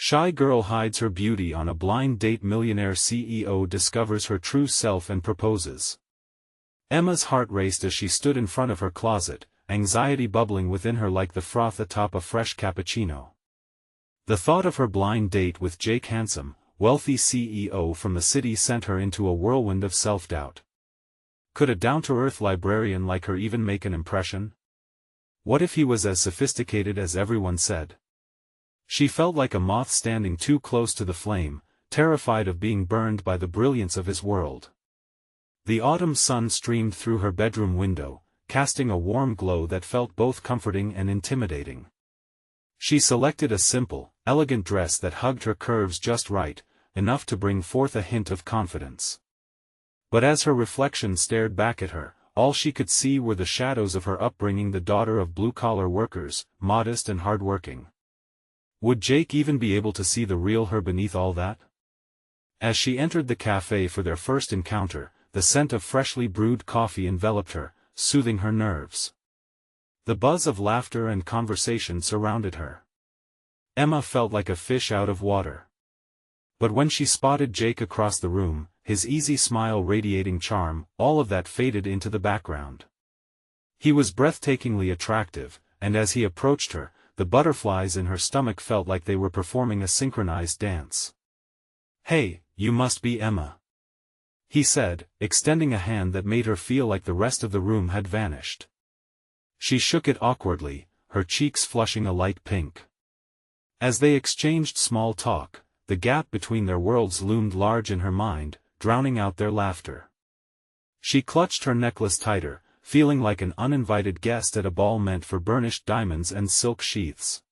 Shy girl hides her beauty on a blind date. Millionaire CEO discovers her true self and proposes. Emma's heart raced as she stood in front of her closet, anxiety bubbling within her like the froth atop a fresh cappuccino. The thought of her blind date with Jake, handsome, wealthy CEO from the city, sent her into a whirlwind of self-doubt. Could a down-to-earth librarian like her even make an impression? What if he was as sophisticated as everyone said? She felt like a moth standing too close to the flame, terrified of being burned by the brilliance of his world. The autumn sun streamed through her bedroom window, casting a warm glow that felt both comforting and intimidating. She selected a simple, elegant dress that hugged her curves just right, enough to bring forth a hint of confidence. But as her reflection stared back at her, all she could see were the shadows of her upbringing, the daughter of blue-collar workers, modest and hard-working. Would Jake even be able to see the real her beneath all that? As she entered the cafe for their first encounter, the scent of freshly brewed coffee enveloped her, soothing her nerves. The buzz of laughter and conversation surrounded her. Emma felt like a fish out of water. But when she spotted Jake across the room, his easy smile radiating charm, all of that faded into the background. He was breathtakingly attractive, and as he approached her, the butterflies in her stomach felt like they were performing a synchronized dance. "Hey, you must be Emma," he said, extending a hand that made her feel like the rest of the room had vanished. She shook it awkwardly, her cheeks flushing a light pink. As they exchanged small talk, the gap between their worlds loomed large in her mind, drowning out their laughter. She clutched her necklace tighter, feeling like an uninvited guest at a ball meant for burnished diamonds and silk sheaths.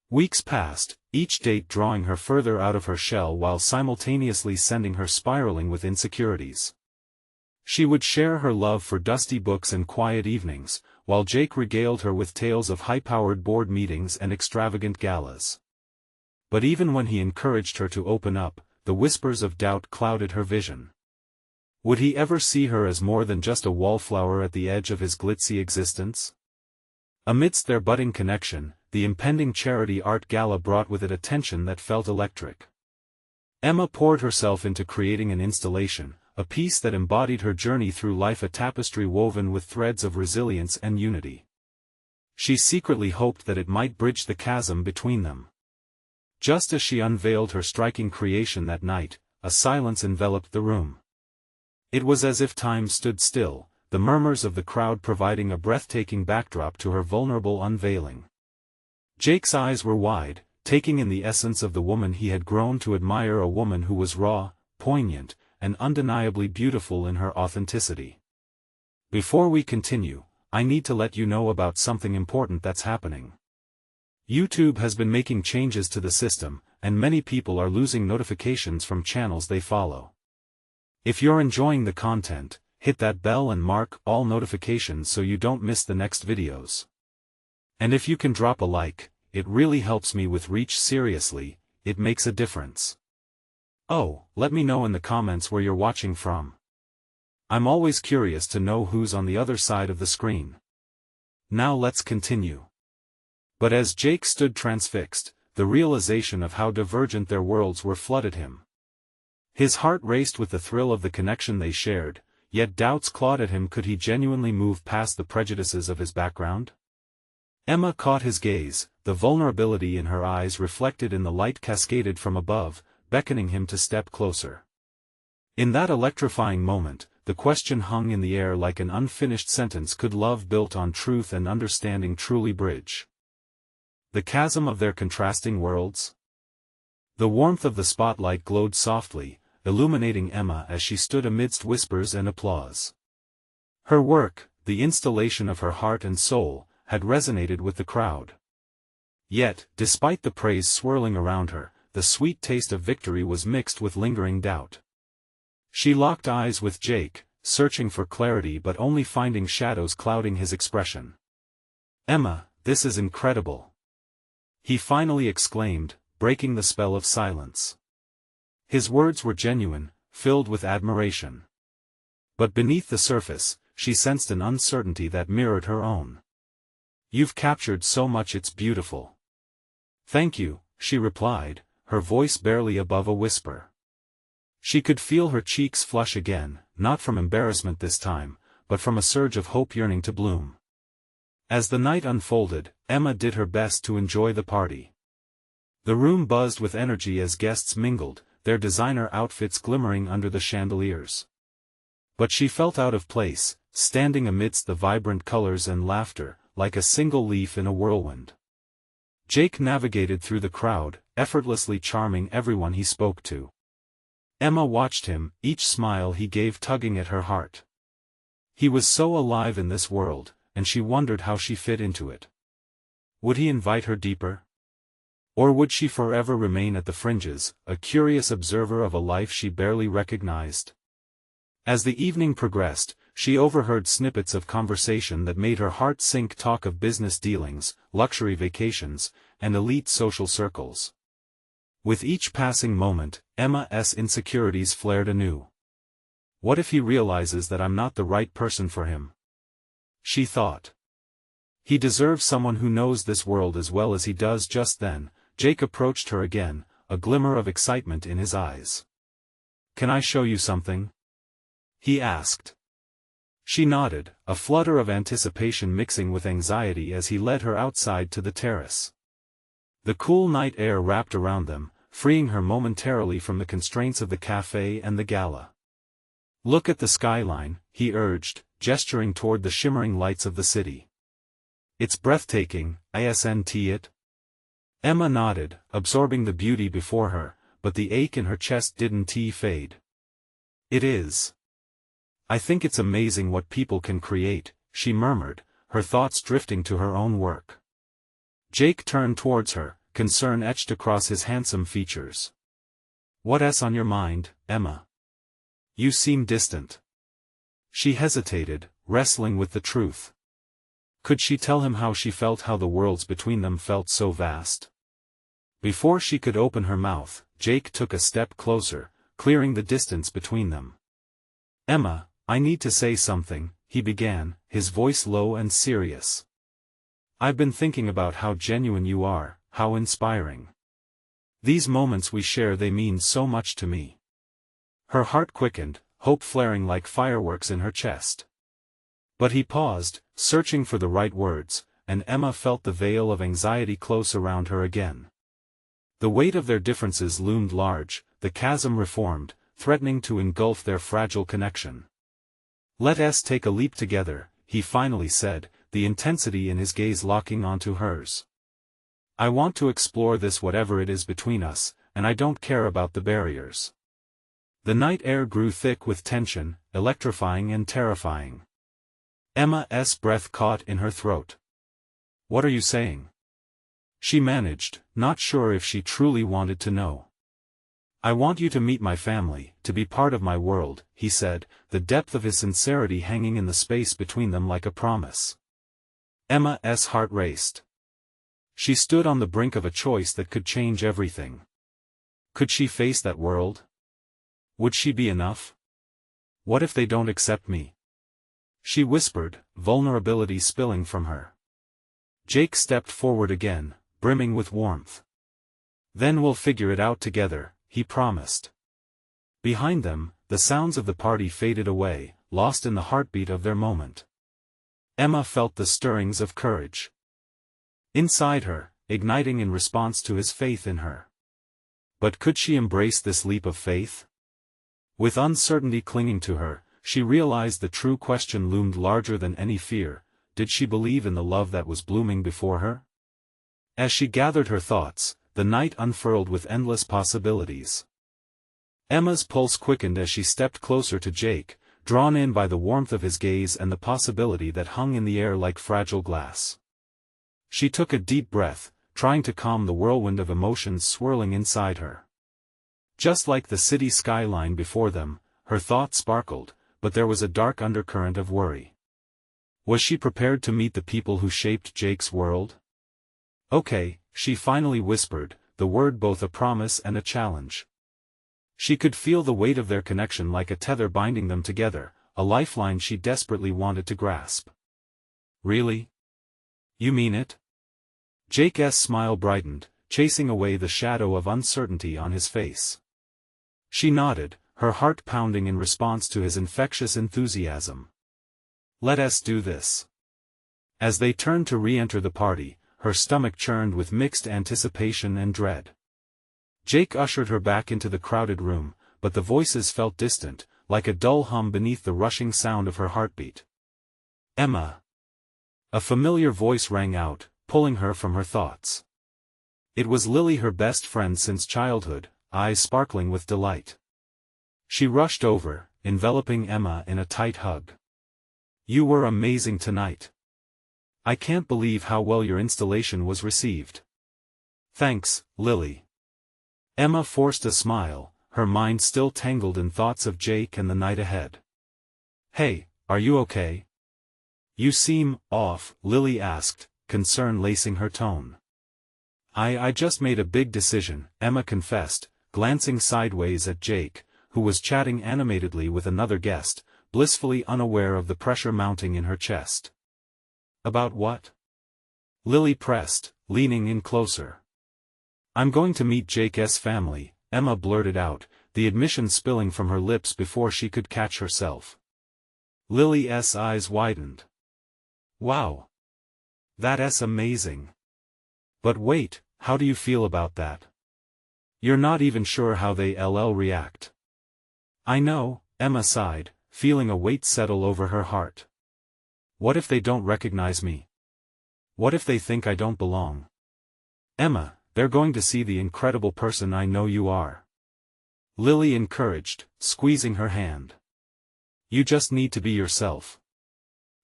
Weeks passed, each date drawing her further out of her shell while simultaneously sending her spiraling with insecurities. She would share her love for dusty books and quiet evenings, while Jake regaled her with tales of high-powered board meetings and extravagant galas. But even when he encouraged her to open up, the whispers of doubt clouded her vision. Would he ever see her as more than just a wallflower at the edge of his glitzy existence? Amidst their budding connection, the impending charity art gala brought with it a tension that felt electric. Emma poured herself into creating an installation, a piece that embodied her journey through life, a tapestry woven with threads of resilience and unity. She secretly hoped that it might bridge the chasm between them. Just as she unveiled her striking creation that night, a silence enveloped the room. It was as if time stood still, the murmurs of the crowd providing a breathtaking backdrop to her vulnerable unveiling. Jake's eyes were wide, taking in the essence of the woman he had grown to admire, a woman who was raw, poignant, and undeniably beautiful in her authenticity. "Before we continue, I need to let you know about something important that's happening. YouTube has been making changes to the system, and many people are losing notifications from channels they follow. If you're enjoying the content, hit that bell and mark all notifications so you don't miss the next videos. And if you can drop a like, it really helps me with reach. Seriously, it makes a difference. Oh, let me know in the comments where you're watching from. I'm always curious to know who's on the other side of the screen. Now let's continue." But as Jake stood transfixed, the realization of how divergent their worlds were flooded him. His heart raced with the thrill of the connection they shared, yet doubts clawed at him. Could he genuinely move past the prejudices of his background? Emma caught his gaze, the vulnerability in her eyes reflected in the light cascaded from above, beckoning him to step closer. In that electrifying moment, the question hung in the air like an unfinished sentence: could love built on truth and understanding truly bridge the chasm of their contrasting worlds? The warmth of the spotlight glowed softly, illuminating Emma as she stood amidst whispers and applause. Her work, the installation of her heart and soul, had resonated with the crowd. Yet, despite the praise swirling around her, the sweet taste of victory was mixed with lingering doubt. She locked eyes with Jake, searching for clarity but only finding shadows clouding his expression. "Emma, this is incredible," he finally exclaimed, breaking the spell of silence. His words were genuine, filled with admiration. But beneath the surface, she sensed an uncertainty that mirrored her own. "You've captured so much, it's beautiful." "Thank you," she replied, her voice barely above a whisper. She could feel her cheeks flush again, not from embarrassment this time, but from a surge of hope yearning to bloom. As the night unfolded, Emma did her best to enjoy the party. The room buzzed with energy as guests mingled, their designer outfits glimmering under the chandeliers. But she felt out of place, standing amidst the vibrant colors and laughter, like a single leaf in a whirlwind. Jake navigated through the crowd, effortlessly charming everyone he spoke to. Emma watched him, each smile he gave tugging at her heart. He was so alive in this world, and she wondered how she fit into it. Would he invite her deeper? Or would she forever remain at the fringes, a curious observer of a life she barely recognized? As the evening progressed, she overheard snippets of conversation that made her heart sink: talk of business dealings, luxury vacations, and elite social circles. With each passing moment, Emma's insecurities flared anew. What if he realizes that I'm not the right person for him? She thought. He deserves someone who knows this world as well as he does. Just then, Jake approached her again, a glimmer of excitement in his eyes. "Can I show you something?" he asked. She nodded, a flutter of anticipation mixing with anxiety as he led her outside to the terrace. The cool night air wrapped around them, freeing her momentarily from the constraints of the cafe and the gala. "Look at the skyline," he urged, gesturing toward the shimmering lights of the city. "It's breathtaking, isn't it?" Emma nodded, absorbing the beauty before her, but the ache in her chest didn't fade. "It is. I think it's amazing what people can create," she murmured, her thoughts drifting to her own work. Jake turned towards her, concern etched across his handsome features. "What's on your mind, Emma? You seem distant." She hesitated, wrestling with the truth. Could she tell him how she felt, how the worlds between them felt so vast? Before she could open her mouth, Jake took a step closer, clearing the distance between them. "Emma, I need to say something," he began, his voice low and serious. "I've been thinking about how genuine you are, how inspiring. These moments we share, they mean so much to me." Her heart quickened, hope flaring like fireworks in her chest. But he paused, searching for the right words, and Emma felt the veil of anxiety close around her again. The weight of their differences loomed large, the chasm reformed, threatening to engulf their fragile connection. "Let's take a leap together," he finally said, the intensity in his gaze locking onto hers. "I want to explore this, whatever it is between us, and I don't care about the barriers." The night air grew thick with tension, electrifying and terrifying. Emma's breath caught in her throat. "What are you saying?" she managed, not sure if she truly wanted to know. "I want you to meet my family, to be part of my world," he said, the depth of his sincerity hanging in the space between them like a promise. Emma's heart raced. She stood on the brink of a choice that could change everything. Could she face that world? Would she be enough? "What if they don't accept me?" she whispered, vulnerability spilling from her. Jake stepped forward again, brimming with warmth. "Then we'll figure it out together," he promised. Behind them, the sounds of the party faded away, lost in the heartbeat of their moment. Emma felt the stirrings of courage inside her, igniting in response to his faith in her. But could she embrace this leap of faith? With uncertainty clinging to her, she realized the true question loomed larger than any fear: did she believe in the love that was blooming before her? As she gathered her thoughts, the night unfurled with endless possibilities. Emma's pulse quickened as she stepped closer to Jake, drawn in by the warmth of his gaze and the possibility that hung in the air like fragile glass. She took a deep breath, trying to calm the whirlwind of emotions swirling inside her. Just like the city skyline before them, her thoughts sparkled, but there was a dark undercurrent of worry. Was she prepared to meet the people who shaped Jake's world? "Okay," she finally whispered, the word both a promise and a challenge. She could feel the weight of their connection like a tether binding them together, a lifeline she desperately wanted to grasp. "Really? You mean it?" Jake's smile brightened, chasing away the shadow of uncertainty on his face. She nodded, her heart pounding in response to his infectious enthusiasm. "Let us do this." As they turned to re-enter the party, her stomach churned with mixed anticipation and dread. Jake ushered her back into the crowded room, but the voices felt distant, like a dull hum beneath the rushing sound of her heartbeat. "Emma." A familiar voice rang out, pulling her from her thoughts. It was Lily, her best friend since childhood, eyes sparkling with delight. She rushed over, enveloping Emma in a tight hug. "You were amazing tonight. I can't believe how well your installation was received." "Thanks, Lily." Emma forced a smile, her mind still tangled in thoughts of Jake and the night ahead. "Hey, are you okay? You seem off," Lily asked, concern lacing her tone. I just made a big decision," Emma confessed, glancing sideways at Jake, who was chatting animatedly with another guest, blissfully unaware of the pressure mounting in her chest. "About what?" Lily pressed, leaning in closer. "I'm going to meet Jake's family," Emma blurted out, the admission spilling from her lips before she could catch herself. Lily's eyes widened. "Wow. That's amazing. But wait, how do you feel about that? You're not even sure how they'll react." "I know," Emma sighed, feeling a weight settle over her heart. "What if they don't recognize me? What if they think I don't belong?" "Emma, they're going to see the incredible person I know you are," Lily encouraged, squeezing her hand. "You just need to be yourself.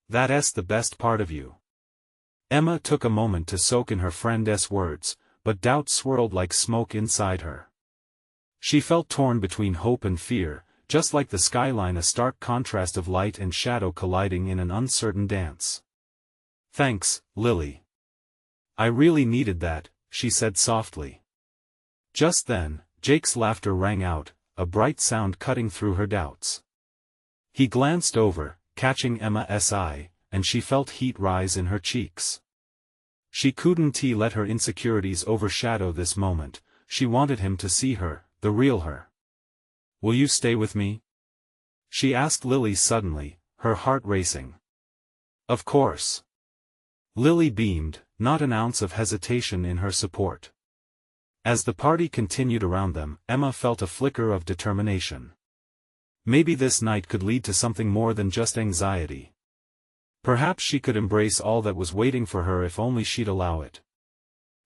That's the best part of you." Emma took a moment to soak in her friend's words, but doubt swirled like smoke inside her. She felt torn between hope and fear, just like the skyline, a stark contrast of light and shadow colliding in an uncertain dance. "Thanks, Lily. I really needed that," she said softly. Just then, Jake's laughter rang out, a bright sound cutting through her doubts. He glanced over, catching Emma's eye, and she felt heat rise in her cheeks. She couldn't let her insecurities overshadow this moment. She wanted him to see her, the real her. "Will you stay with me?" she asked Lily suddenly, her heart racing. "Of course." Lily beamed, not an ounce of hesitation in her support. As the party continued around them, Emma felt a flicker of determination. Maybe this night could lead to something more than just anxiety. Perhaps she could embrace all that was waiting for her if only she'd allow it.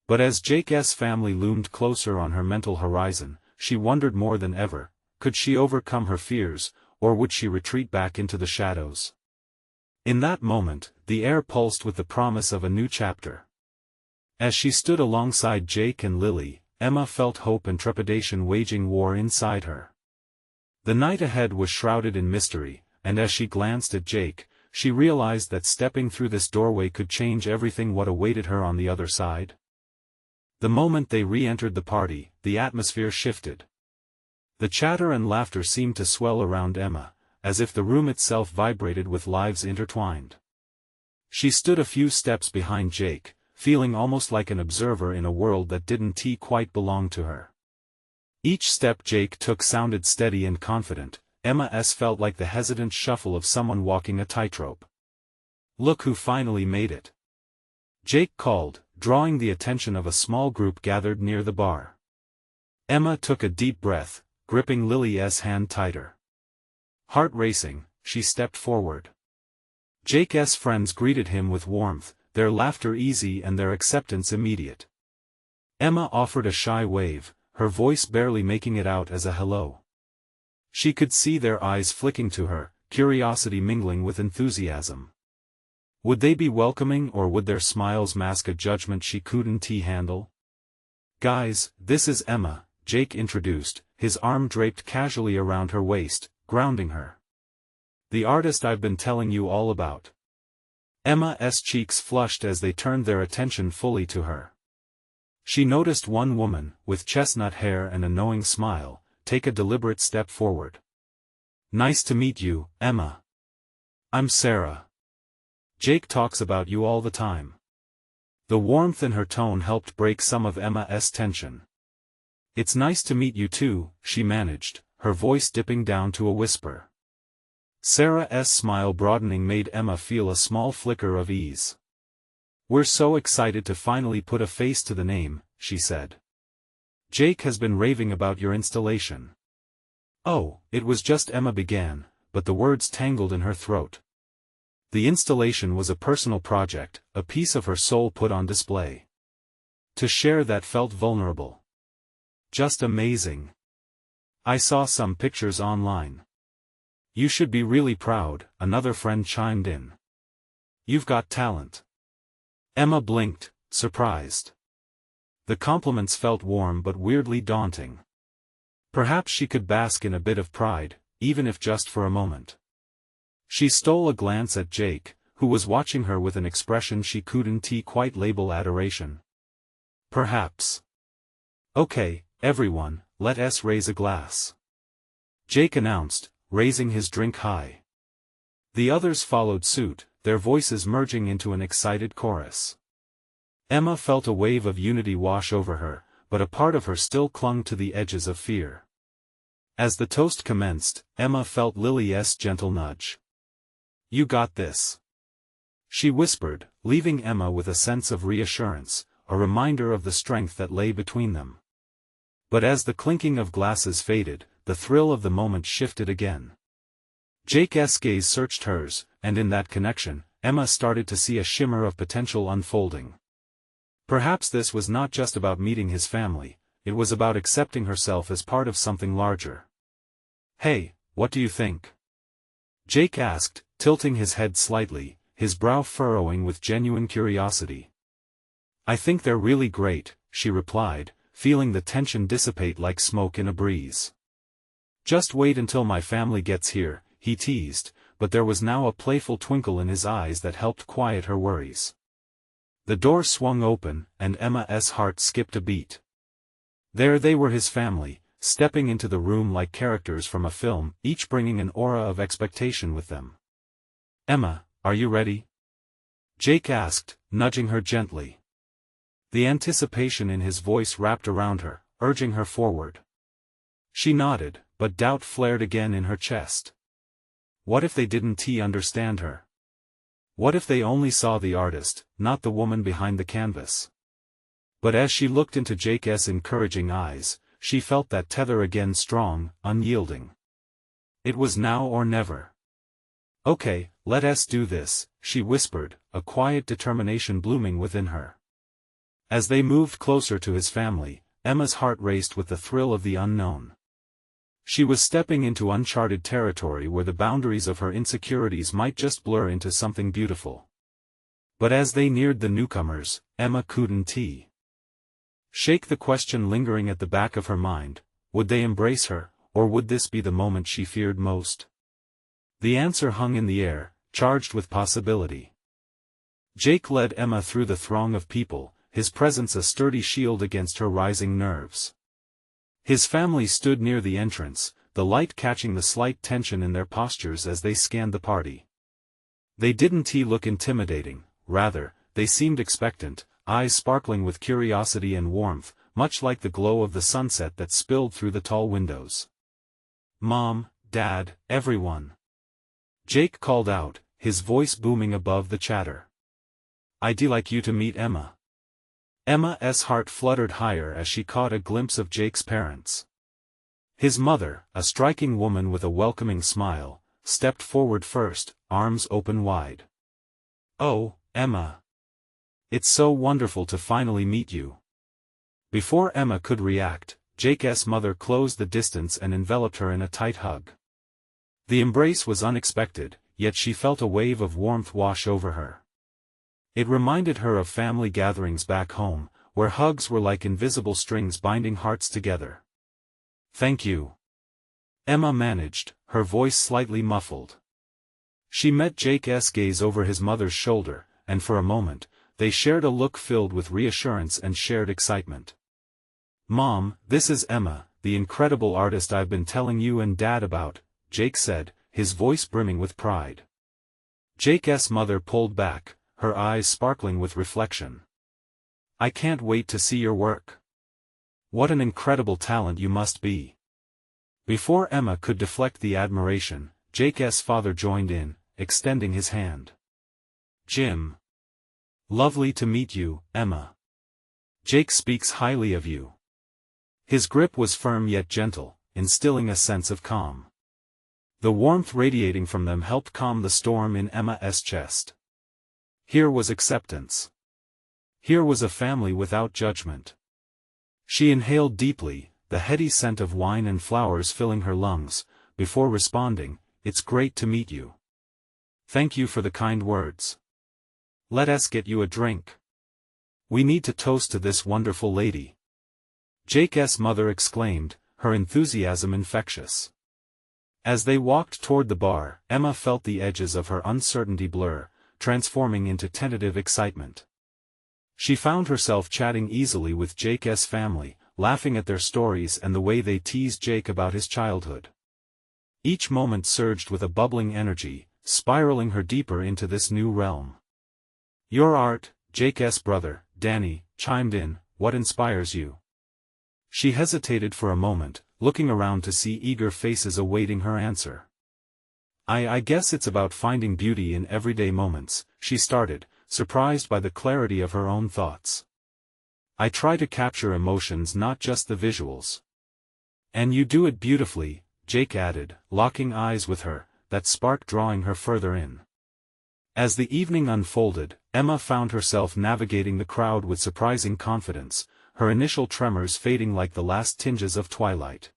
But as Jake's family loomed closer on her mental horizon, she wondered more than ever, could she overcome her fears, or would she retreat back into the shadows? In that moment, the air pulsed with the promise of a new chapter. As she stood alongside Jake and Lily, Emma felt hope and trepidation waging war inside her. The night ahead was shrouded in mystery, and as she glanced at Jake, she realized that stepping through this doorway could change everything. What awaited her on the other side? The moment they re-entered the party, the atmosphere shifted. The chatter and laughter seemed to swell around Emma, as if the room itself vibrated with lives intertwined. She stood a few steps behind Jake, feeling almost like an observer in a world that didn't quite belong to her. Each step Jake took sounded steady and confident. Emma's felt like the hesitant shuffle of someone walking a tightrope. "Look who finally made it," Jake called, drawing the attention of a small group gathered near the bar. Emma took a deep breath, gripping Lily's hand tighter. Heart racing, she stepped forward. Jake's friends greeted him with warmth, their laughter easy and their acceptance immediate. Emma offered a shy wave, her voice barely making it out as a hello. She could see their eyes flicking to her, curiosity mingling with enthusiasm. Would they be welcoming, or would their smiles mask a judgment she couldn't handle? "Guys, this is Emma," Jake introduced, his arm draped casually around her waist, grounding her. "The artist I've been telling you all about." Emma's cheeks flushed as they turned their attention fully to her. She noticed one woman, with chestnut hair and a knowing smile, take a deliberate step forward. "Nice to meet you, Emma. I'm Sarah. Jake talks about you all the time." The warmth in her tone helped break some of Emma's tension. "It's nice to meet you too," she managed, her voice dipping down to a whisper. Sarah's smile broadening made Emma feel a small flicker of ease. "We're so excited to finally put a face to the name," she said. "Jake has been raving about your installation." "Oh," it was just Emma began, but the words tangled in her throat. The installation was a personal project, a piece of her soul put on display. To share that felt vulnerable. "Just amazing. I saw some pictures online." "You should be really proud," another friend chimed in. "You've got talent." Emma blinked, surprised. The compliments felt warm but weirdly daunting. Perhaps she could bask in a bit of pride, even if just for a moment. She stole a glance at Jake, who was watching her with an expression she couldn't quite label adoration. "Perhaps. Okay, everyone, let us raise a glass," Jake announced, raising his drink high. The others followed suit, their voices merging into an excited chorus. Emma felt a wave of unity wash over her, but a part of her still clung to the edges of fear. As the toast commenced, Emma felt Lily's gentle nudge. "You got this," she whispered, leaving Emma with a sense of reassurance, a reminder of the strength that lay between them. But as the clinking of glasses faded, the thrill of the moment shifted again. Jake's gaze searched hers, and in that connection, Emma started to see a shimmer of potential unfolding. Perhaps this was not just about meeting his family, it was about accepting herself as part of something larger. "Hey, what do you think?" Jake asked, tilting his head slightly, his brow furrowing with genuine curiosity. "I think they're really great," she replied, feeling the tension dissipate like smoke in a breeze. "Just wait until my family gets here," he teased, but there was now a playful twinkle in his eyes that helped quiet her worries. The door swung open, and Emma's heart skipped a beat. There they were, his family, stepping into the room like characters from a film, each bringing an aura of expectation with them. "Emma, are you ready?" Jake asked, nudging her gently. The anticipation in his voice wrapped around her, urging her forward. She nodded, but doubt flared again in her chest. What if they didn't understand her? What if they only saw the artist, not the woman behind the canvas? But as she looked into Jake's encouraging eyes, she felt that tether again, strong, unyielding. It was now or never. "Okay, let us do this," she whispered, a quiet determination blooming within her. As they moved closer to his family, Emma's heart raced with the thrill of the unknown. She was stepping into uncharted territory where the boundaries of her insecurities might just blur into something beautiful. But as they neared the newcomers, Emma couldn't shake the question lingering at the back of her mind: would they embrace her, or would this be the moment she feared most? The answer hung in the air, charged with possibility. Jake led Emma through the throng of people, his presence a sturdy shield against her rising nerves. His family stood near the entrance, the light catching the slight tension in their postures as they scanned the party. They didn't look intimidating, rather, they seemed expectant, eyes sparkling with curiosity and warmth, much like the glow of the sunset that spilled through the tall windows. "Mom, Dad, everyone," Jake called out, his voice booming above the chatter. "I'd like you to meet Emma." Emma's heart fluttered higher as she caught a glimpse of Jake's parents. His mother, a striking woman with a welcoming smile, stepped forward first, arms open wide. "Oh, Emma. It's so wonderful to finally meet you." Before Emma could react, Jake's mother closed the distance and enveloped her in a tight hug. The embrace was unexpected, yet she felt a wave of warmth wash over her. It reminded her of family gatherings back home, where hugs were like invisible strings binding hearts together. "Thank you," Emma managed, her voice slightly muffled. She met Jake's gaze over his mother's shoulder, and for a moment, they shared a look filled with reassurance and shared excitement. "Mom, this is Emma, the incredible artist I've been telling you and Dad about," Jake said, his voice brimming with pride. Jake's mother pulled back, her eyes sparkling with reflection. I can't wait to see your work. What an incredible talent you must be. Before Emma could deflect the admiration, Jake's father joined in, extending his hand. Jim. Lovely to meet you, Emma. Jake speaks highly of you. His grip was firm yet gentle, instilling a sense of calm. The warmth radiating from them helped calm the storm in Emma's chest. Here was acceptance. Here was a family without judgment. She inhaled deeply, the heady scent of wine and flowers filling her lungs, before responding, "It's great to meet you. Thank you for the kind words. Let us get you a drink. We need to toast to this wonderful lady." Jake's mother exclaimed, her enthusiasm infectious. As they walked toward the bar, Emma felt the edges of her uncertainty blur, transforming into tentative excitement. She found herself chatting easily with Jake's family, laughing at their stories and the way they teased Jake about his childhood. Each moment surged with a bubbling energy, spiraling her deeper into this new realm. "Your art," Jake's brother, Danny, chimed in, "what inspires you?" She hesitated for a moment, looking around to see eager faces awaiting her answer. I guess it's about finding beauty in everyday moments," she started, surprised by the clarity of her own thoughts. "I try to capture emotions, not just the visuals." "And you do it beautifully," Jake added, locking eyes with her, that spark drawing her further in. As the evening unfolded, Emma found herself navigating the crowd with surprising confidence, her initial tremors fading like the last tinges of twilight.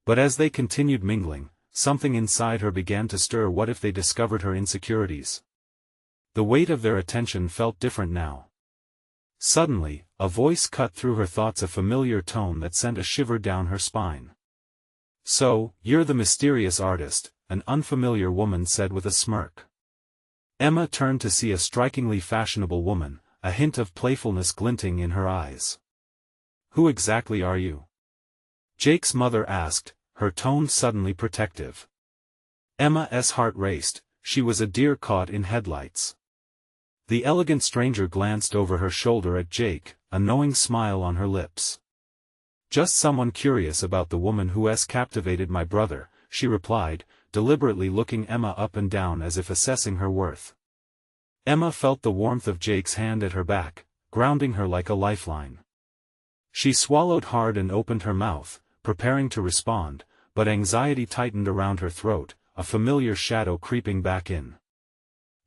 But as they continued mingling, something inside her began to stir. What if they discovered her insecurities? The weight of their attention felt different now. Suddenly, a voice cut through her thoughts, a familiar tone that sent a shiver down her spine. "So, you're the mysterious artist," an unfamiliar woman said with a smirk. Emma turned to see a strikingly fashionable woman, a hint of playfulness glinting in her eyes. "Who exactly are you?" Jake's mother asked, her tone suddenly protective. Emma's heart raced, she was a deer caught in headlights. The elegant stranger glanced over her shoulder at Jake, a knowing smile on her lips. "Just someone curious about the woman who has captivated my brother," she replied, deliberately looking Emma up and down as if assessing her worth. Emma felt the warmth of Jake's hand at her back, grounding her like a lifeline. She swallowed hard and opened her mouth, preparing to respond, but anxiety tightened around her throat, a familiar shadow creeping back in.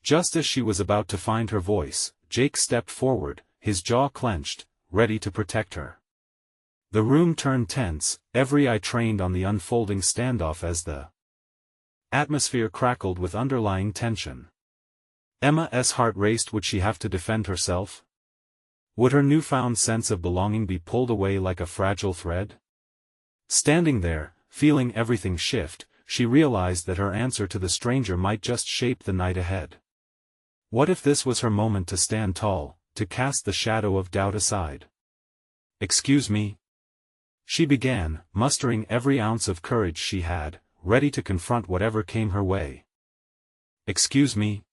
Just as she was about to find her voice, Jake stepped forward, his jaw clenched, ready to protect her. The room turned tense, every eye trained on the unfolding standoff as the atmosphere crackled with underlying tension. Emma's heart raced. Would she have to defend herself? Would her newfound sense of belonging be pulled away like a fragile thread? Standing there, feeling everything shift, she realized that her answer to the stranger might just shape the night ahead. What if this was her moment to stand tall, to cast the shadow of doubt aside? "Excuse me?" she began, mustering every ounce of courage she had, ready to confront whatever came her way. "Excuse me?"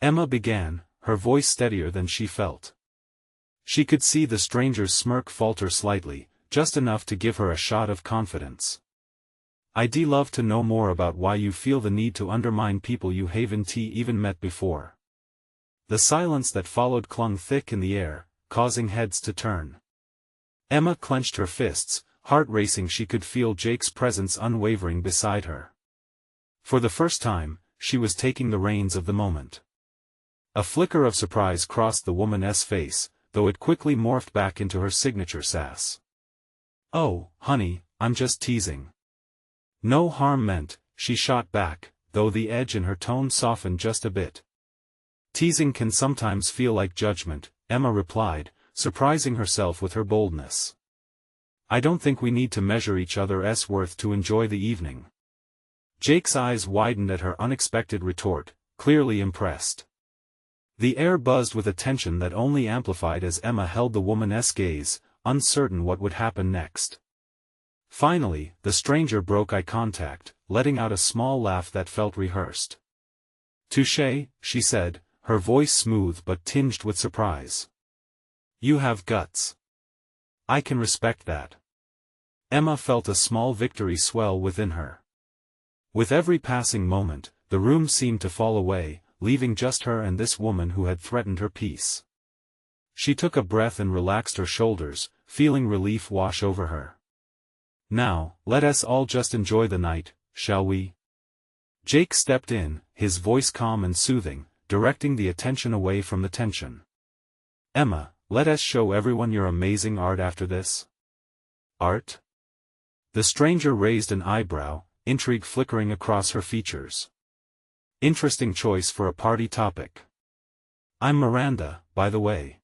Emma began, her voice steadier than she felt. She could see the stranger's smirk falter slightly, just enough to give her a shot of confidence. "I'd love to know more about why you feel the need to undermine people you haven't even met before." The silence that followed clung thick in the air, causing heads to turn. Emma clenched her fists, heart racing. She could feel Jake's presence unwavering beside her. For the first time, she was taking the reins of the moment. A flicker of surprise crossed the woman's face, though it quickly morphed back into her signature sass. "Oh, honey, I'm just teasing." "No harm meant," she shot back, though the edge in her tone softened just a bit. "Teasing can sometimes feel like judgment," Emma replied, surprising herself with her boldness. "I don't think we need to measure each other's worth to enjoy the evening." Jake's eyes widened at her unexpected retort, clearly impressed. The air buzzed with a tension that only amplified as Emma held the woman's gaze, uncertain what would happen next. Finally, the stranger broke eye contact, letting out a small laugh that felt rehearsed. "Touché," she said, her voice smooth but tinged with surprise. You have guts. I can respect that. Emma felt a small victory swell within her. With every passing moment, the room seemed to fall away, leaving just her and this woman who had threatened her peace. She took a breath and relaxed her shoulders, feeling relief wash over her. Now, let us all just enjoy the night, shall we? Jake stepped in, his voice calm and soothing, directing the attention away from the tension. Emma, let us show everyone your amazing art after this. Art? The stranger raised an eyebrow, intrigue flickering across her features. Interesting choice for a party topic. I'm Miranda, by the way.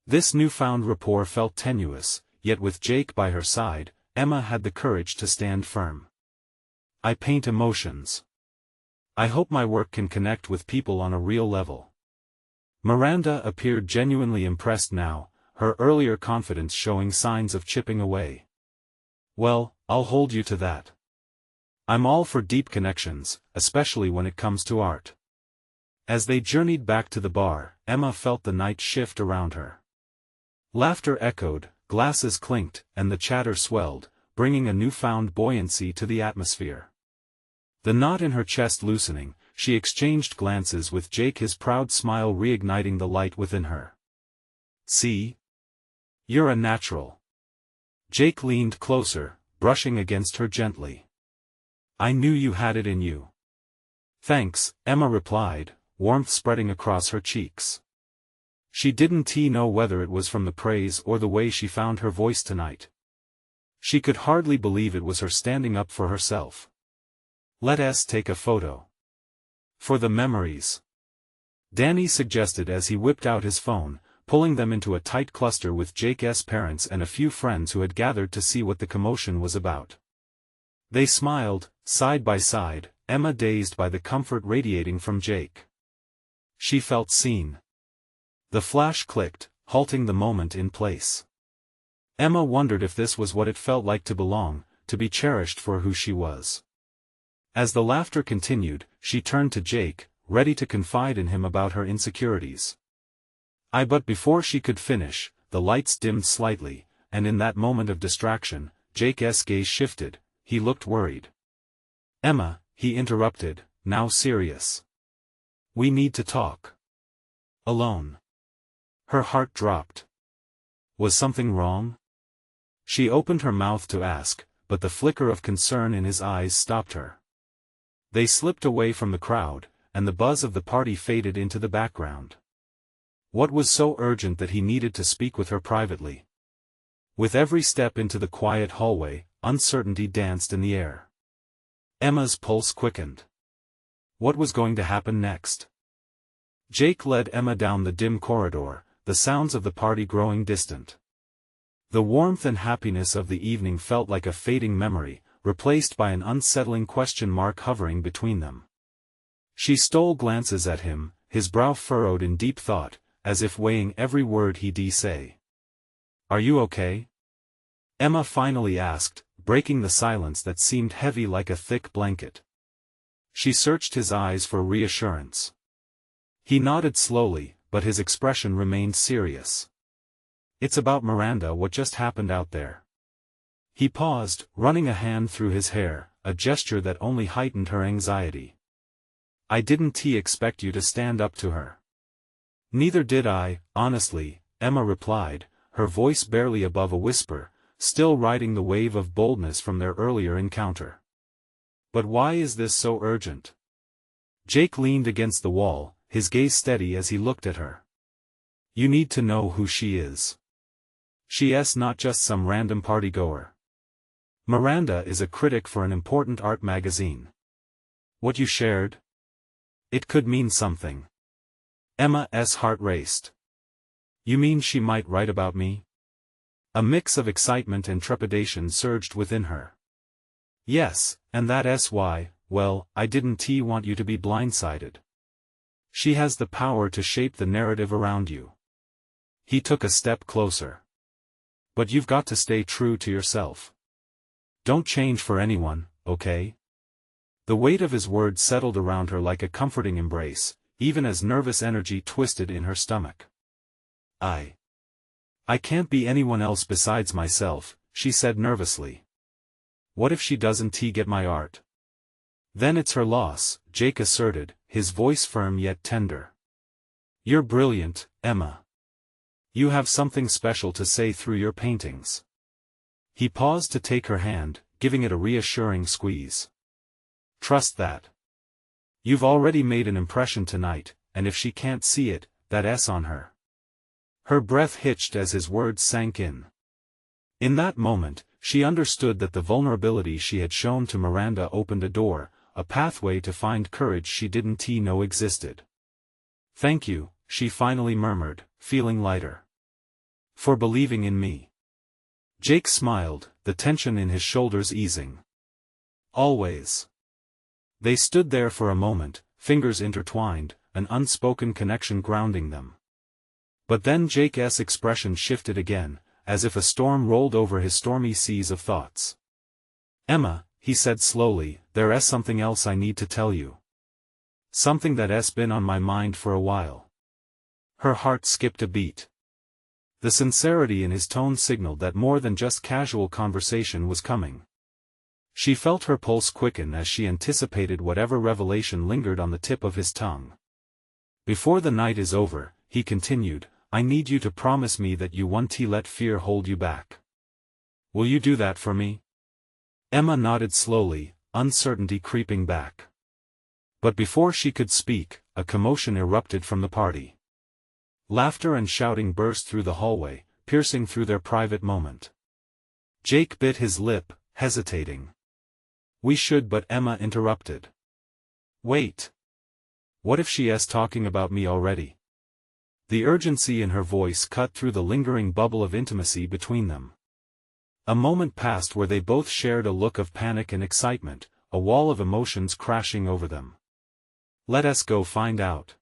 This newfound rapport felt tenuous, yet with Jake by her side, Emma had the courage to stand firm. I paint emotions. I hope my work can connect with people on a real level. Miranda appeared genuinely impressed now, her earlier confidence showing signs of chipping away. Well, I'll hold you to that. I'm all for deep connections, especially when it comes to art. As they journeyed back to the bar, Emma felt the night shift around her. Laughter echoed, glasses clinked, and the chatter swelled, bringing a newfound buoyancy to the atmosphere. The knot in her chest loosening, she exchanged glances with Jake, his proud smile reigniting the light within her. See? You're a natural. Jake leaned closer, brushing against her gently. I knew you had it in you. Thanks, Emma replied, warmth spreading across her cheeks. She didn't know whether it was from the praise or the way she found her voice tonight. She could hardly believe it was her standing up for herself. Let us take a photo. For the memories. Danny suggested as he whipped out his phone, pulling them into a tight cluster with Jake's parents and a few friends who had gathered to see what the commotion was about. They smiled, side by side, Emma dazed by the comfort radiating from Jake. She felt seen. The flash clicked, halting the moment in place. Emma wondered if this was what it felt like to belong, to be cherished for who she was. As the laughter continued, she turned to Jake, ready to confide in him about her insecurities. But before she could finish, the lights dimmed slightly, and in that moment of distraction, Jake's gaze shifted, he looked worried. Emma, he interrupted, now serious. We need to talk. Alone. Her heart dropped. Was something wrong? She opened her mouth to ask, but the flicker of concern in his eyes stopped her. They slipped away from the crowd, and the buzz of the party faded into the background. What was so urgent that he needed to speak with her privately? With every step into the quiet hallway, uncertainty danced in the air. Emma's pulse quickened. What was going to happen next? Jake led Emma down the dim corridor, the sounds of the party growing distant. The warmth and happiness of the evening felt like a fading memory, replaced by an unsettling question mark hovering between them. She stole glances at him, his brow furrowed in deep thought, as if weighing every word he'd say. Are you okay? Emma finally asked, breaking the silence that seemed heavy like a thick blanket. She searched his eyes for reassurance. He nodded slowly, but his expression remained serious. It's about Miranda, what just happened out there. He paused, running a hand through his hair, a gesture that only heightened her anxiety. I didn't expect you to stand up to her. Neither did I, honestly, Emma replied, her voice barely above a whisper, still riding the wave of boldness from their earlier encounter. But why is this so urgent? Jake leaned against the wall, his gaze steady as he looked at her. You need to know who she is. She's not just some random partygoer. Miranda is a critic for an important art magazine. What you shared? It could mean something. Emma's heart raced. You mean she might write about me? A mix of excitement and trepidation surged within her. Yes, and that's why, well, I didn't want you to be blindsided. She has the power to shape the narrative around you. He took a step closer. But you've got to stay true to yourself. Don't change for anyone, okay? The weight of his words settled around her like a comforting embrace, even as nervous energy twisted in her stomach. I can't be anyone else besides myself, she said nervously. What if she doesn't get my art? Then it's her loss, Jake asserted, his voice firm yet tender. You're brilliant, Emma. You have something special to say through your paintings. He paused to take her hand, giving it a reassuring squeeze. Trust that. You've already made an impression tonight, and if she can't see it, that's on her. Her breath hitched as his words sank in. In that moment, she understood that the vulnerability she had shown to Miranda opened a door, a pathway to find courage she didn't know existed. Thank you, she finally murmured, feeling lighter. For believing in me. Jake smiled, the tension in his shoulders easing. Always. They stood there for a moment, fingers intertwined, an unspoken connection grounding them. But then Jake's expression shifted again, as if a storm rolled over his stormy seas of thoughts. Emma, he said slowly, there's something else I need to tell you. Something that's been on my mind for a while. Her heart skipped a beat. The sincerity in his tone signaled that more than just casual conversation was coming. She felt her pulse quicken as she anticipated whatever revelation lingered on the tip of his tongue. Before the night is over, he continued, I need you to promise me that you won't let fear hold you back. Will you do that for me? Emma nodded slowly, uncertainty creeping back. But before she could speak, a commotion erupted from the party. Laughter and shouting burst through the hallway, piercing through their private moment. Jake bit his lip, hesitating. We should, but Emma interrupted. Wait. What if she's talking about me already? The urgency in her voice cut through the lingering bubble of intimacy between them. A moment passed where they both shared a look of panic and excitement, a wall of emotions crashing over them. Let us go find out.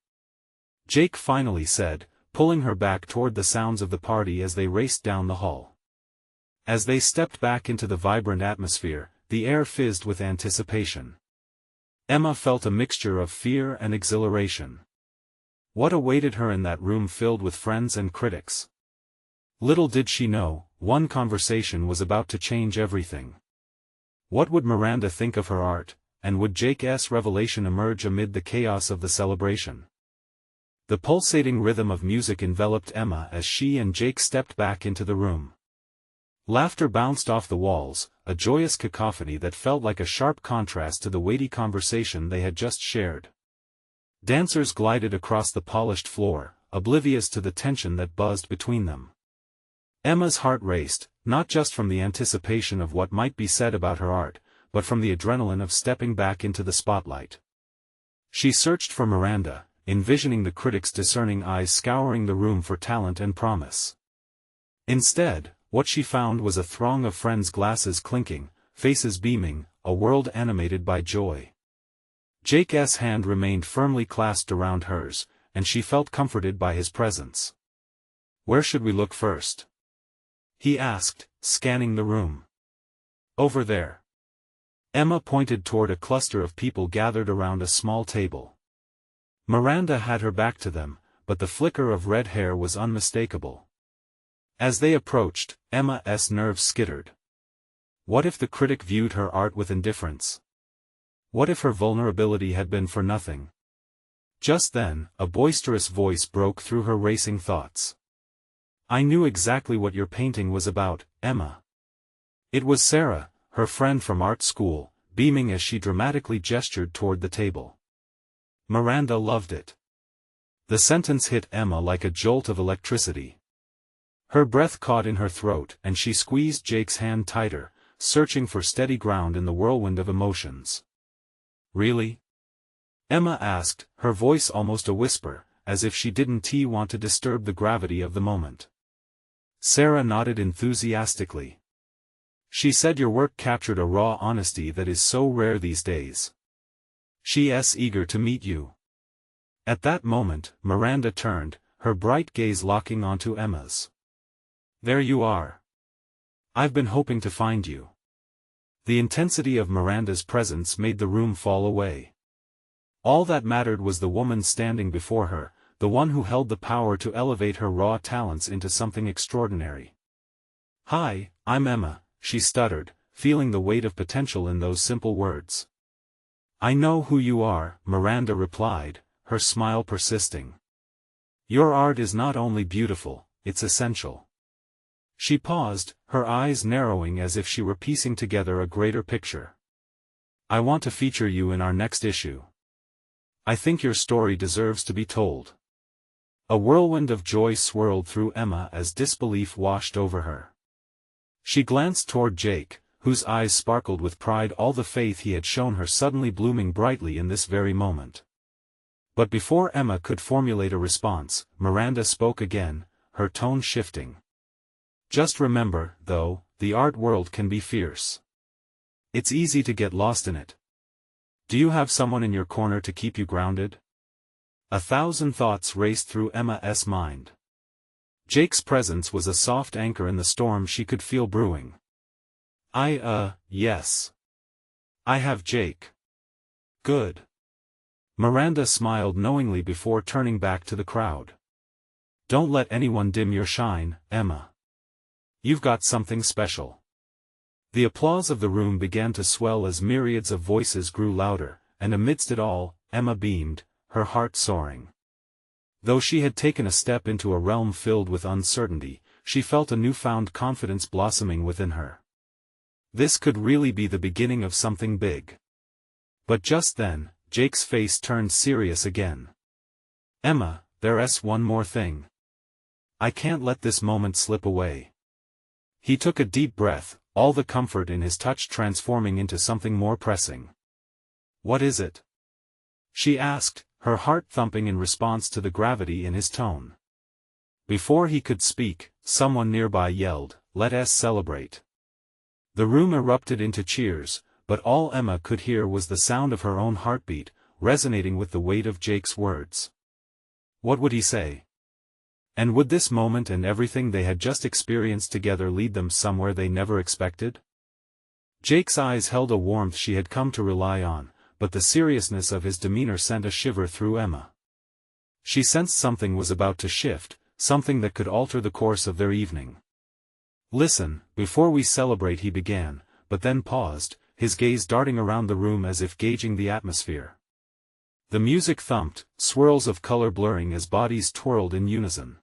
Jake finally said, pulling her back toward the sounds of the party as they raced down the hall. As they stepped back into the vibrant atmosphere, the air fizzed with anticipation. Emma felt a mixture of fear and exhilaration. What awaited her in that room filled with friends and critics? Little did she know, one conversation was about to change everything. What would Miranda think of her art, and would Jake's revelation emerge amid the chaos of the celebration? The pulsating rhythm of music enveloped Emma as she and Jake stepped back into the room. Laughter bounced off the walls, a joyous cacophony that felt like a sharp contrast to the weighty conversation they had just shared. Dancers glided across the polished floor, oblivious to the tension that buzzed between them. Emma's heart raced, not just from the anticipation of what might be said about her art, but from the adrenaline of stepping back into the spotlight. She searched for Miranda, envisioning the critics' discerning eyes scouring the room for talent and promise. Instead, what she found was a throng of friends, glasses clinking, faces beaming, a world animated by joy. Jake's hand remained firmly clasped around hers, and she felt comforted by his presence. Where should we look first? He asked, scanning the room. Over there. Emma pointed toward a cluster of people gathered around a small table. Miranda had her back to them, but the flicker of red hair was unmistakable. As they approached, Emma's nerves skittered. What if the critic viewed her art with indifference? What if her vulnerability had been for nothing? Just then, a boisterous voice broke through her racing thoughts. I knew exactly what your painting was about, Emma. It was Sarah, her friend from art school, beaming as she dramatically gestured toward the table. Miranda loved it. The sentence hit Emma like a jolt of electricity. Her breath caught in her throat and she squeezed Jake's hand tighter, searching for steady ground in the whirlwind of emotions. Really? Emma asked, her voice almost a whisper, as if she didn't want to disturb the gravity of the moment. Sarah nodded enthusiastically. She said your work captured a raw honesty that is so rare these days. She's eager to meet you. At that moment, Miranda turned, her bright gaze locking onto Emma's. There you are. I've been hoping to find you. The intensity of Miranda's presence made the room fall away. All that mattered was the woman standing before her, the one who held the power to elevate her raw talents into something extraordinary. "Hi, I'm Emma," she stuttered, feeling the weight of potential in those simple words. "I know who you are," Miranda replied, her smile persisting. "Your art is not only beautiful, it's essential." She paused, her eyes narrowing as if she were piecing together a greater picture. "I want to feature you in our next issue. I think your story deserves to be told." A whirlwind of joy swirled through Emma as disbelief washed over her. She glanced toward Jake, whose eyes sparkled with pride, all the faith he had shown her suddenly blooming brightly in this very moment. But before Emma could formulate a response, Miranda spoke again, her tone shifting. "Just remember, though, the art world can be fierce. It's easy to get lost in it. Do you have someone in your corner to keep you grounded?" 1,000 thoughts raced through Emma's mind. Jake's presence was a soft anchor in the storm she could feel brewing. Yes. I have Jake." "Good." Miranda smiled knowingly before turning back to the crowd. "Don't let anyone dim your shine, Emma. You've got something special." The applause of the room began to swell as myriads of voices grew louder, and amidst it all, Emma beamed, her heart soaring. Though she had taken a step into a realm filled with uncertainty, she felt a newfound confidence blossoming within her. This could really be the beginning of something big. But just then, Jake's face turned serious again. "Emma, there's one more thing. I can't let this moment slip away." He took a deep breath, all the comfort in his touch transforming into something more pressing. "What is it?" she asked, her heart thumping in response to the gravity in his tone. Before he could speak, someone nearby yelled, "Let us celebrate." The room erupted into cheers, but all Emma could hear was the sound of her own heartbeat, resonating with the weight of Jake's words. What would he say? And would this moment and everything they had just experienced together lead them somewhere they never expected? Jake's eyes held a warmth she had come to rely on, but the seriousness of his demeanor sent a shiver through Emma. She sensed something was about to shift, something that could alter the course of their evening. "Listen, before we celebrate," he began, but then paused, his gaze darting around the room as if gauging the atmosphere. The music thumped, swirls of color blurring as bodies twirled in unison.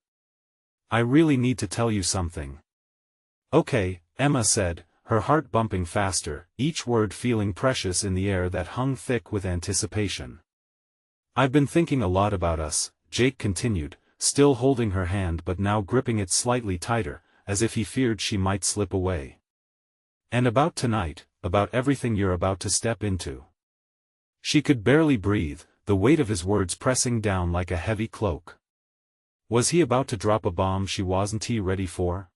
"I really need to tell you something." "Okay," Emma said, her heart bumping faster, each word feeling precious in the air that hung thick with anticipation. "I've been thinking a lot about us," Jake continued, still holding her hand but now gripping it slightly tighter, as if he feared she might slip away. "And about tonight, about everything you're about to step into." She could barely breathe, the weight of his words pressing down like a heavy cloak. Was he about to drop a bomb she wasn't ready for?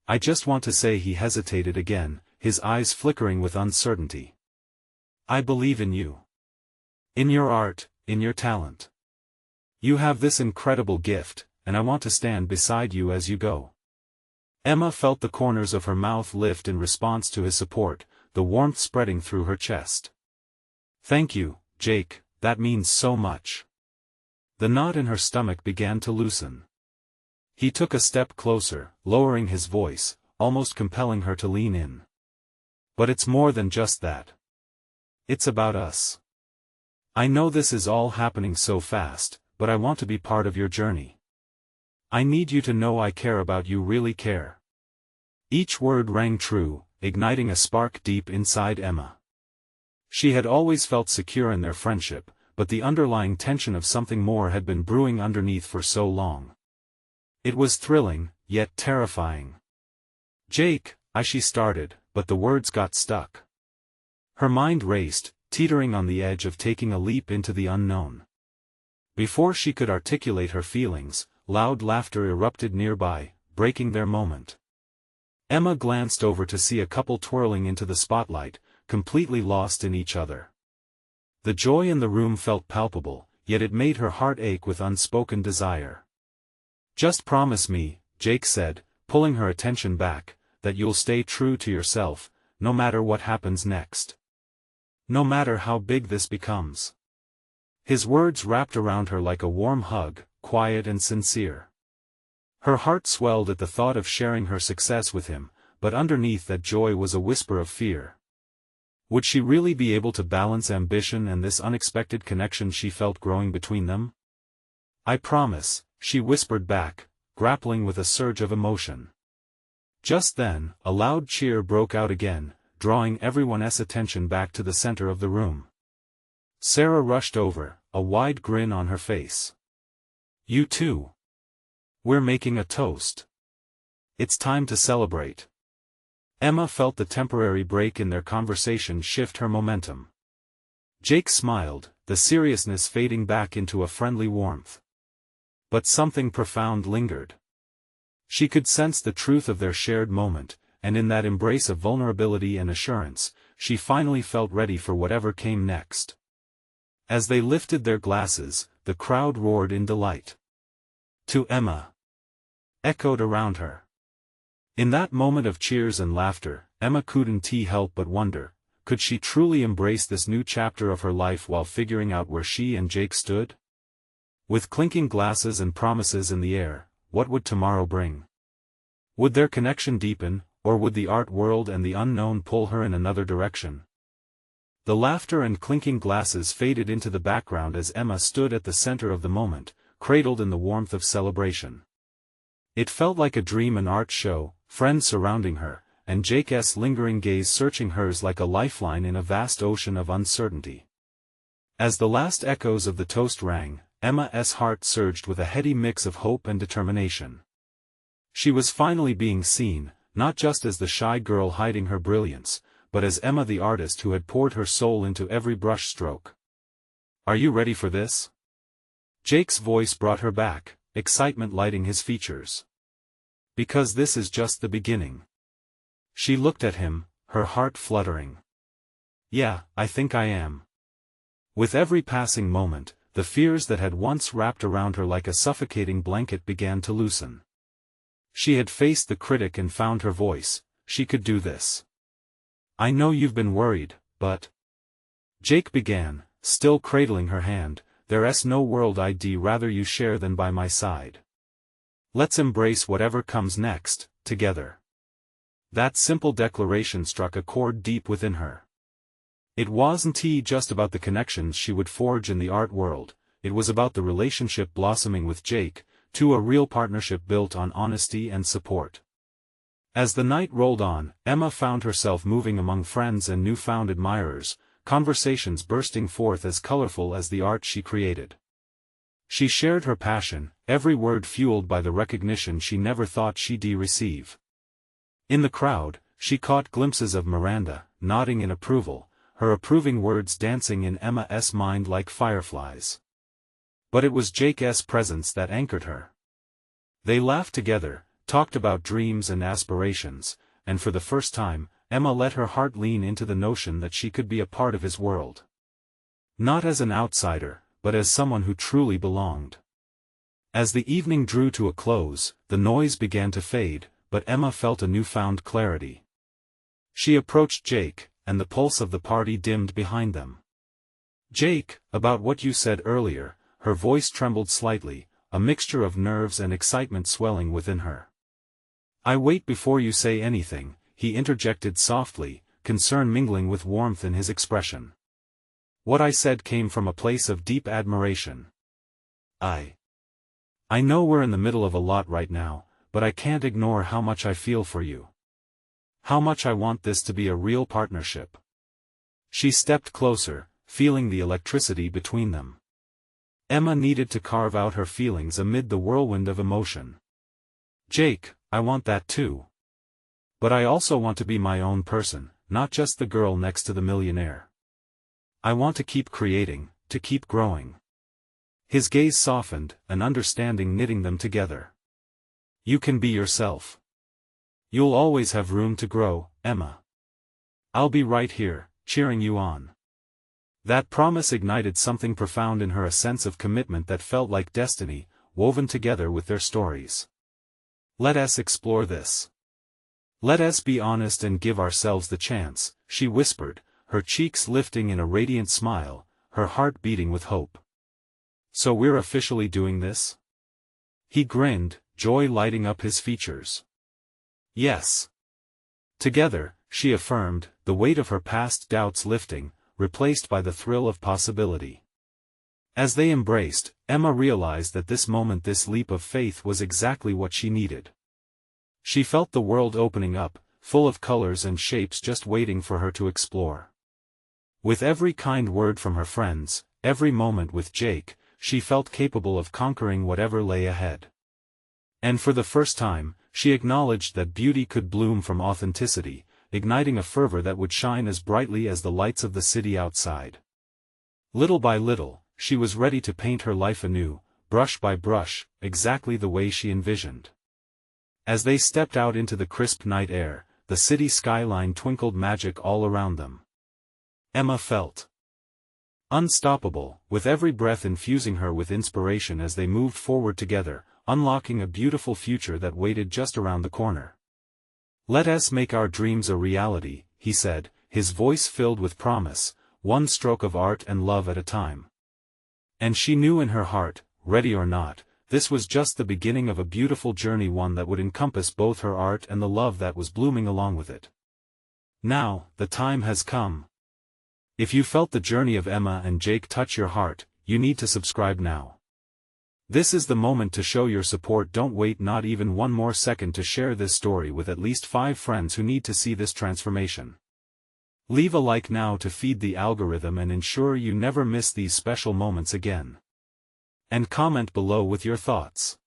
"I just want to say," he hesitated again, his eyes flickering with uncertainty. "I believe in you. In your art, in your talent. You have this incredible gift, and I want to stand beside you as you go." Emma felt the corners of her mouth lift in response to his support, the warmth spreading through her chest. "Thank you, Jake, that means so much." The knot in her stomach began to loosen. He took a step closer, lowering his voice, almost compelling her to lean in. "But it's more than just that. It's about us. I know this is all happening so fast, but I want to be part of your journey. I need you to know I care about you, really care." Each word rang true, igniting a spark deep inside Emma. She had always felt secure in their friendship, but the underlying tension of something more had been brewing underneath for so long. It was thrilling, yet terrifying. "Jake," she started, but the words got stuck. Her mind raced, teetering on the edge of taking a leap into the unknown. Before she could articulate her feelings, loud laughter erupted nearby, breaking their moment. Emma glanced over to see a couple twirling into the spotlight, completely lost in each other. The joy in the room felt palpable, yet it made her heart ache with unspoken desire. "Just promise me," Jake said, pulling her attention back, "that you'll stay true to yourself, no matter what happens next. No matter how big this becomes." His words wrapped around her like a warm hug, quiet and sincere. Her heart swelled at the thought of sharing her success with him, but underneath that joy was a whisper of fear. Would she really be able to balance ambition and this unexpected connection she felt growing between them? "I promise," she whispered back, grappling with a surge of emotion. Just then, a loud cheer broke out again, drawing everyone's attention back to the center of the room. Sarah rushed over, a wide grin on her face. "You too. We're making a toast. It's time to celebrate." Emma felt the temporary break in their conversation shift her momentum. Jake smiled, the seriousness fading back into a friendly warmth. But something profound lingered. She could sense the truth of their shared moment, and in that embrace of vulnerability and assurance, she finally felt ready for whatever came next. As they lifted their glasses, the crowd roared in delight. "To Emma!" echoed around her. In that moment of cheers and laughter, Emma couldn't help but wonder, could she truly embrace this new chapter of her life while figuring out where she and Jake stood? With clinking glasses and promises in the air, what would tomorrow bring? Would their connection deepen, or would the art world and the unknown pull her in another direction? The laughter and clinking glasses faded into the background as Emma stood at the center of the moment, cradled in the warmth of celebration. It felt like a dream, an art show, friends surrounding her, and Jake's lingering gaze searching hers like a lifeline in a vast ocean of uncertainty. As the last echoes of the toast rang, Emma's heart surged with a heady mix of hope and determination. She was finally being seen, not just as the shy girl hiding her brilliance, but as Emma the artist who had poured her soul into every brush stroke. "Are you ready for this?" Jake's voice brought her back, excitement lighting his features. "Because this is just the beginning." She looked at him, her heart fluttering. "Yeah, I think I am." With every passing moment, the fears that had once wrapped around her like a suffocating blanket began to loosen. She had faced the critic and found her voice. She could do this. "I know you've been worried, but—" Jake began, still cradling her hand, "There's no world I'd rather you share than by my side. Let's embrace whatever comes next, together." That simple declaration struck a chord deep within her. It wasn't just about the connections she would forge in the art world, it was about the relationship blossoming with Jake, a real partnership built on honesty and support. As the night rolled on, Emma found herself moving among friends and newfound admirers, conversations bursting forth as colorful as the art she created. She shared her passion, every word fueled by the recognition she never thought she'd receive. In the crowd, she caught glimpses of Miranda, nodding in approval, her approving words dancing in Emma's mind like fireflies. But it was Jake's presence that anchored her. They laughed together, talked about dreams and aspirations, and for the first time, Emma let her heart lean into the notion that she could be a part of his world. Not as an outsider, but as someone who truly belonged. As the evening drew to a close, the noise began to fade, but Emma felt a newfound clarity. She approached Jake, and the pulse of the party dimmed behind them. "Jake, about what you said earlier," her voice trembled slightly, a mixture of nerves and excitement swelling within her. "I wait before you say anything," he interjected softly, concern mingling with warmth in his expression. "What I said came from a place of deep admiration. I know we're in the middle of a lot right now, but I can't ignore how much I feel for you. How much I want this to be a real partnership." She stepped closer, feeling the electricity between them. Emma needed to carve out her feelings amid the whirlwind of emotion. "Jake, I want that too. But I also want to be my own person, not just the girl next to the millionaire. I want to keep creating, to keep growing." His gaze softened, an understanding knitting them together. "You can be yourself. You'll always have room to grow, Emma. I'll be right here, cheering you on." That promise ignited something profound in her, a sense of commitment that felt like destiny, woven together with their stories. "Let us explore this. Let us be honest and give ourselves the chance," she whispered, her cheeks lifting in a radiant smile, her heart beating with hope. "So we're officially doing this?" He grinned, joy lighting up his features. Yes. Together, she affirmed, the weight of her past doubts lifting, replaced by the thrill of possibility. As they embraced, Emma realized that this moment, this leap of faith, was exactly what she needed. She felt the world opening up, full of colors and shapes just waiting for her to explore. With every kind word from her friends, every moment with Jake, she felt capable of conquering whatever lay ahead. And for the first time, she acknowledged that beauty could bloom from authenticity, igniting a fervor that would shine as brightly as the lights of the city outside. Little by little, she was ready to paint her life anew, brush by brush, exactly the way she envisioned. As they stepped out into the crisp night air, the city skyline twinkled magic all around them. Emma felt unstoppable, with every breath infusing her with inspiration as they moved forward together, unlocking a beautiful future that waited just around the corner. "Let us make our dreams a reality," he said, his voice filled with promise, one stroke of art and love at a time. And she knew in her heart, ready or not, this was just the beginning of a beautiful journey, one that would encompass both her art and the love that was blooming along with it. Now, the time has come. If you felt the journey of Emma and Jake touch your heart, you need to subscribe now. This is the moment to show your support. Don't wait not even one more second to share this story with at least 5 friends who need to see this transformation. Leave a like now to feed the algorithm and ensure you never miss these special moments again. And comment below with your thoughts.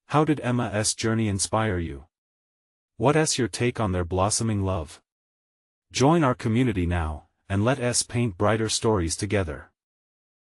How did Emma's journey inspire you? What's your take on their blossoming love? Join our community now, and let us paint brighter stories together.